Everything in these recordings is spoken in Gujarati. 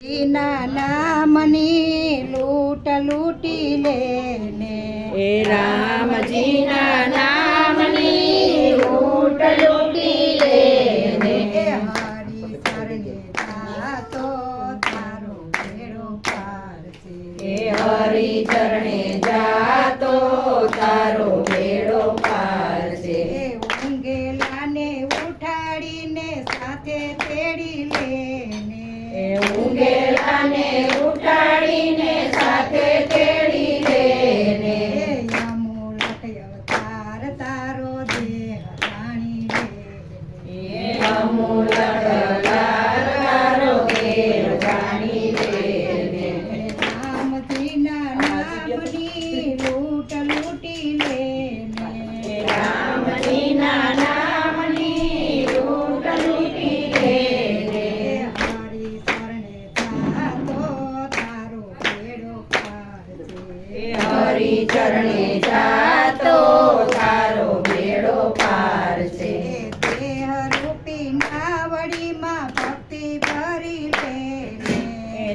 ના નામની લૂંટ લૂંટી લેને એ રામજીના નામની લૂંટ લૂંટી લેને હરી શરણે જાતો તારો બેડો પાર છે એ હરી ચરણે જાતો તારો બેડો પાર છે ઊંઘેલાને ઉઠાડીને સાથે તેડી લેને ઊંઘેલાને ઉઠાડીને સાથે તેડી લેને અમૂલક અવતાર તારો દેહ જાણી લે અમૂલક અવતાર તારો દેહ જાણી લેને રામજીના નામની લૂંટ લૂંટી લેને રામજીના નામની લૂંટ લૂંટી લેને હરી શરણે જાતો તારો બેડો પાર છે હરી ચરણે જાતો તારો બેડો પાર છે દેહ રૂપી નાવડીમાં ભક્તિ ભરી લેને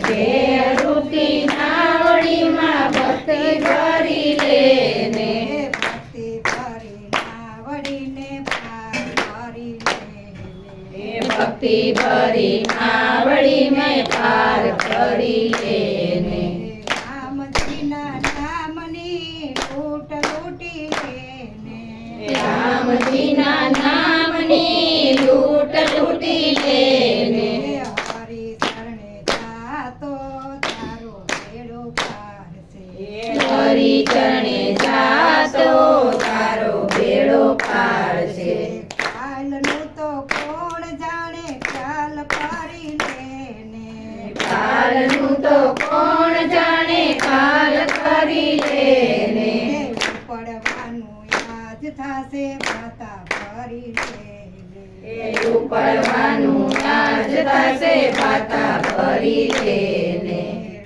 દેહ રૂપી નાવડીમાં ભક્તિ ભરી લેને ભક્તિ ભરી નાવડીને પાર કરી લેને ભક્તિ ભરી નાવડી મેં પાર કરી લેને રામજીના નામની લૂંટ લૂંટી લેને રામજીના નામની લૂંટ લૂંટી લેને હરી શરણે જાતો તારો બેડો પાર છે હરી ચરણે જાતો તારો બેડો પાર છે કાલનું તો કોણ જાણે ખ્યાલ કરી લેને કાલનું તો કોણ જાણે કાલ કરી લેને પડવાનું યાદ થાશે પાતા ફરી લેને ઉપરવાનું નાજ થશે પાતા ફરી લેને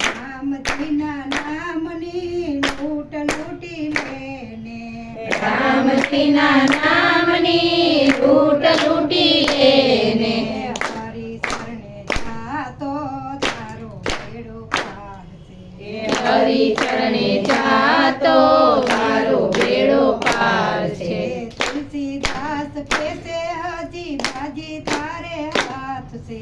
રામજીના નામની લૂંટ લૂંટી લેને રામજીના નામની લૂંટ લૂંટી લેને હરી શરણે જાતો તારો બેડો પાર છે હરી ચરણે જાતો તારો બેડો પાર છે તુલસીદાસ કેસે હજી બાજી તારે હાથ છે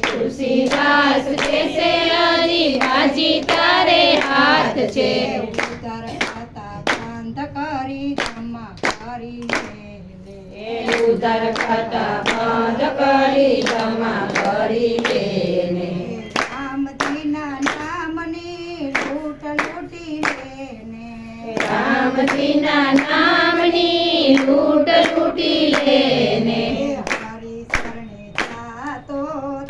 તુલસીદાસ કેસે હરી બાજી તારે હાથ છે ઉદર ખાતા બંધ કરી જમા કરી લેને ઉદર ખાતા બંધ કરી જમા કરી લેને રામજીના નામની લૂંટ લૂંટી લેને રામજીના નામની લૂંટ લૂંટી લેને હરી શરણે જાતો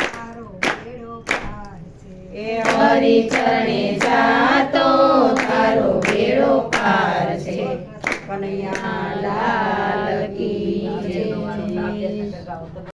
તારો બેડો પાર છે હરી ચરણે જાતો તારો બેડો પાર છે કનૈયા